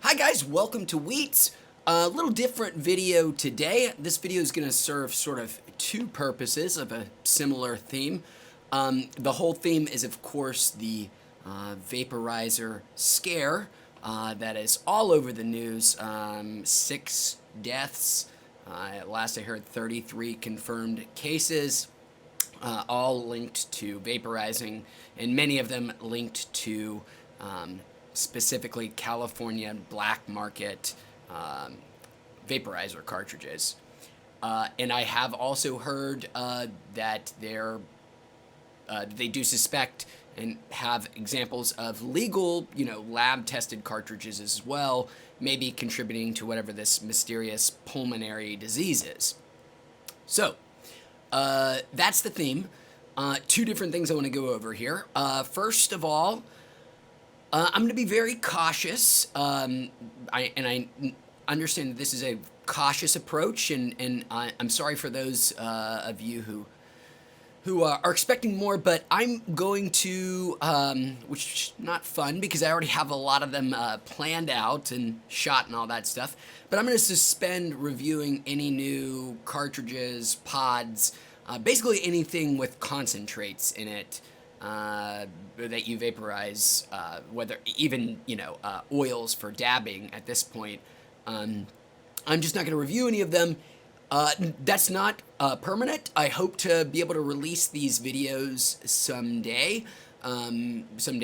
Hi guys, welcome to Weeats. A little different video today. This video is going to serve sort of two purposes of a similar theme. The whole theme is, of course, the vaporizer scare that is all over the news. 6 deaths. At last I heard 33 confirmed cases, all linked to vaporizing, and many of them linked to specifically California black market vaporizer cartridges. And I have also heard that they do suspect and have examples of legal, lab-tested cartridges as well, maybe contributing to whatever this mysterious pulmonary disease is. So, that's the theme. Two different things I want to go over here. First of all, I'm going to be very cautious. I understand that this is a cautious approach, and I'm sorry for those of you who are expecting more, but I'm going to, which is not fun because I already have a lot of them planned out and shot and all that stuff, but I'm going to suspend reviewing any new cartridges, pods, basically anything with concentrates in it that you vaporize, whether even, oils for dabbing at this point. I'm just not going to review any of them. That's not permanent. I hope to be able to release these videos someday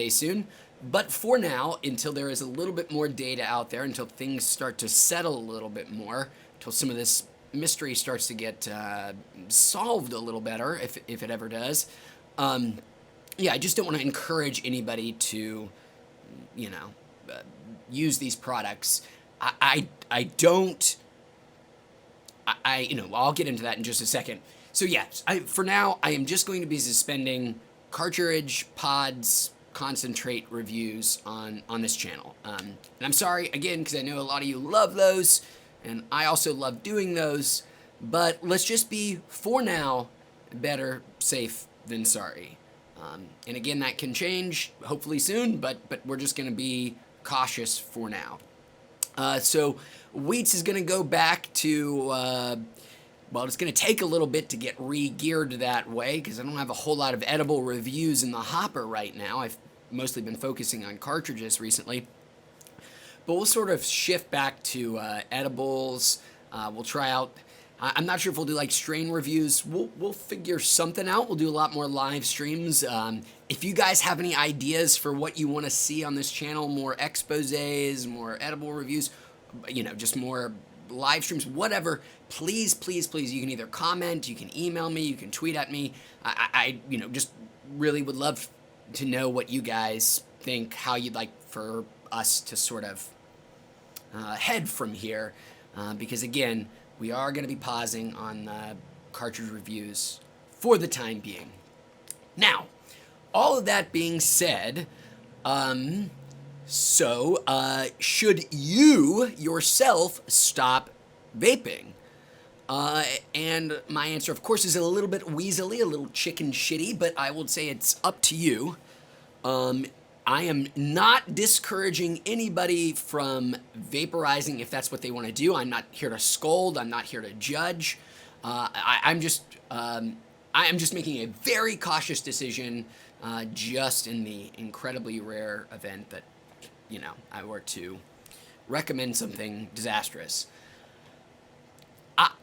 soon. But for now, until there is a little bit more data out there, until things start to settle a little bit more, until some of this mystery starts to get solved a little better, if it ever does, yeah, I just don't want to encourage anybody to, use these products. I'll get into that in just a second. So yeah, for now, I am just going to be suspending cartridge, pods, concentrate reviews on this channel. And I'm sorry, again, because I know a lot of you love those, and I also love doing those, but let's just be, for now, better safe than sorry. And again, that can change, hopefully soon, but we're just going to be cautious for now. So Weeats is going to go back to, well, it's going to take a little bit to get re-geared that way because I don't have a whole lot of edible reviews in the hopper right now. I've mostly been focusing on cartridges recently. But we'll sort of shift back to edibles. We'll try out, I'm not sure if we'll do like strain reviews. We'll figure something out. We'll do a lot more live streams. If you guys have any ideas for what you want to see on this channel, more exposés, more edible reviews, just more live streams, whatever, please, please, please, you can either comment, you can email me, you can tweet at me. I just really would love to know what you guys think, how you'd like for us to sort of head from here, because again, we are going to be pausing on cartridge reviews for the time being. Now, all of that being said, should you yourself stop vaping? And my answer, of course, is a little bit weaselly, a little chicken shitty, but I would say it's up to you. I am not discouraging anybody from vaporizing if that's what they want to do. I'm not here to scold. I'm not here to judge. I am just making a very cautious decision, just in the incredibly rare event that, I were to recommend something disastrous.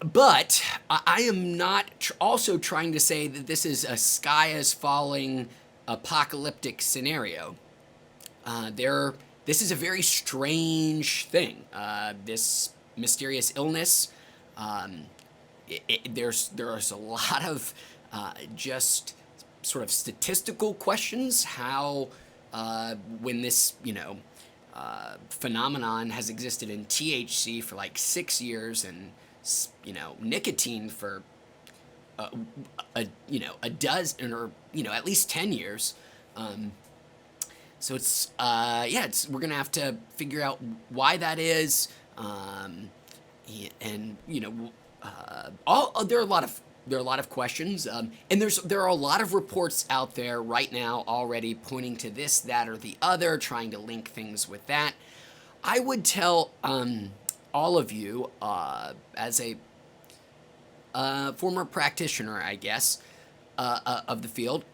But I am not also trying to say that this is a sky is falling apocalyptic scenario. This is a very strange thing. This mysterious illness. There's a lot of just sort of statistical questions. How when this phenomenon has existed in THC for like 6 years and nicotine for a dozen or at least 10 years. So it's we're gonna have to figure out why that is, and there are a lot of questions, and there are a lot of reports out there right now already pointing to this, that, or the other, trying to link things with that. I would tell all of you, as a former practitioner, I guess, of the field,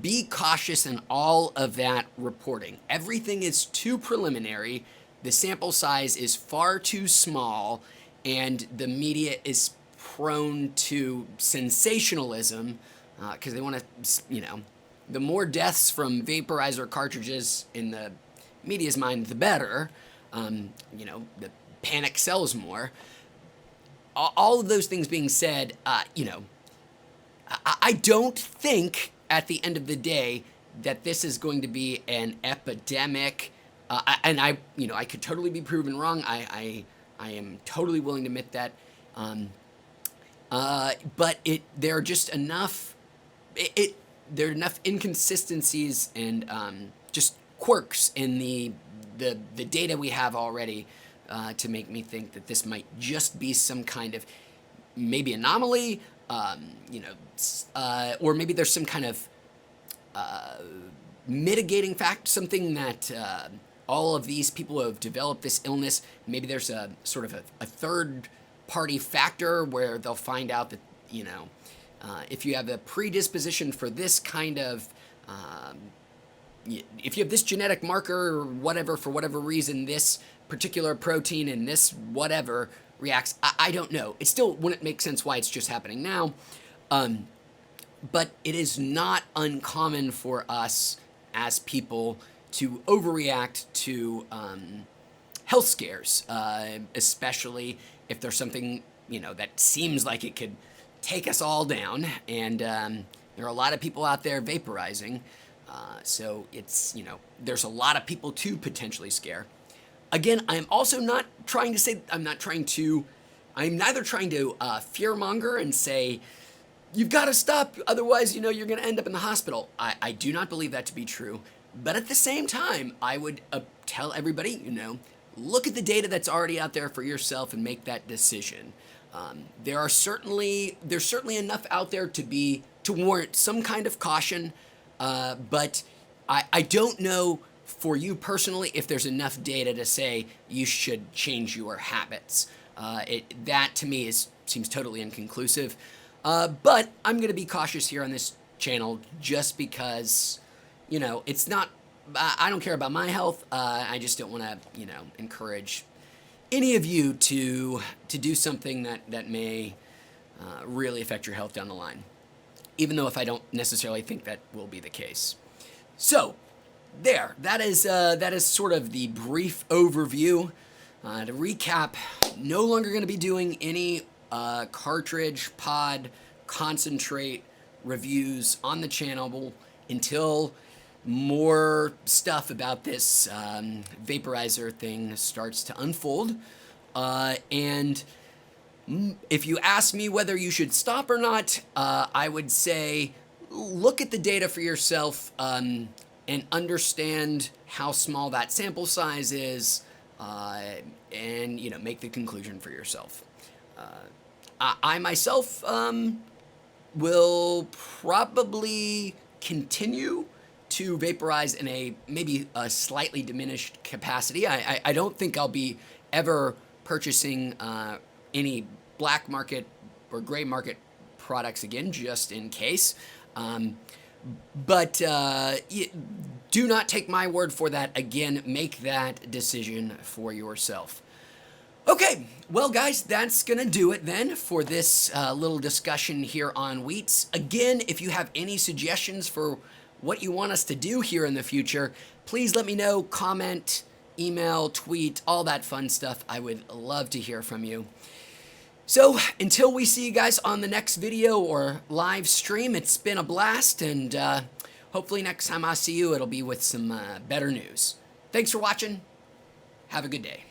be cautious in all of that reporting. Everything is too preliminary. The sample size is far too small, and the media is prone to sensationalism because they want to, the more deaths from vaporizer cartridges in the media's mind, the better. The panic sells more. All of those things being said, I don't think at the end of the day that this is going to be an epidemic. And I could totally be proven wrong. I am totally willing to admit that. But there are just enough. There are enough inconsistencies and just quirks in the data we have already to make me think that this might just be some kind of maybe anomaly, or maybe there's some kind of mitigating fact, something that all of these people who have developed this illness, maybe there's a sort of a third party factor where they'll find out that, if you have a predisposition for this kind of, if you have this genetic marker or whatever, for whatever reason, this particular protein and this whatever reacts, I don't know. It still wouldn't make sense why it's just happening now. But it is not uncommon for us as people to overreact to health scares, especially if there's something, that seems like it could take us all down. And there are a lot of people out there vaporizing. So it's, there's a lot of people to potentially scare. Again, I'm also not trying to say, I'm neither trying to fearmonger and say, you've got to stop, otherwise, you're going to end up in the hospital. I do not believe that to be true. But at the same time, I would tell everybody, look at the data that's already out there for yourself and make that decision. There's certainly enough out there to warrant some kind of caution, but I don't know for you personally if there's enough data to say you should change your habits. That to me seems totally inconclusive. But I'm going to be cautious here on this channel just because, it's not, I don't care about my health. I just don't want to, encourage any of you to do something that may really affect your health down the line, even though if I don't necessarily think that will be the case. So that is sort of the brief overview. To recap, no longer going to be doing any cartridge, pod, concentrate reviews on the channel until more stuff about this vaporizer thing starts to unfold. And if you ask me whether you should stop or not, I would say look at the data for yourself and understand how small that sample size is, and make the conclusion for yourself. I myself will probably continue to vaporize in maybe a slightly diminished capacity. I don't think I'll be ever purchasing any black market or gray market products again, just in case. But do not take my word for that. Again, make that decision for yourself. Okay, well guys, that's going to do it then for this little discussion here on Weeats. Again, if you have any suggestions for what you want us to do here in the future, please let me know, comment, email, tweet, all that fun stuff. I would love to hear from you. So until we see you guys on the next video or live stream, it's been a blast, and hopefully next time I see you, it'll be with some better news. Thanks for watching. Have a good day.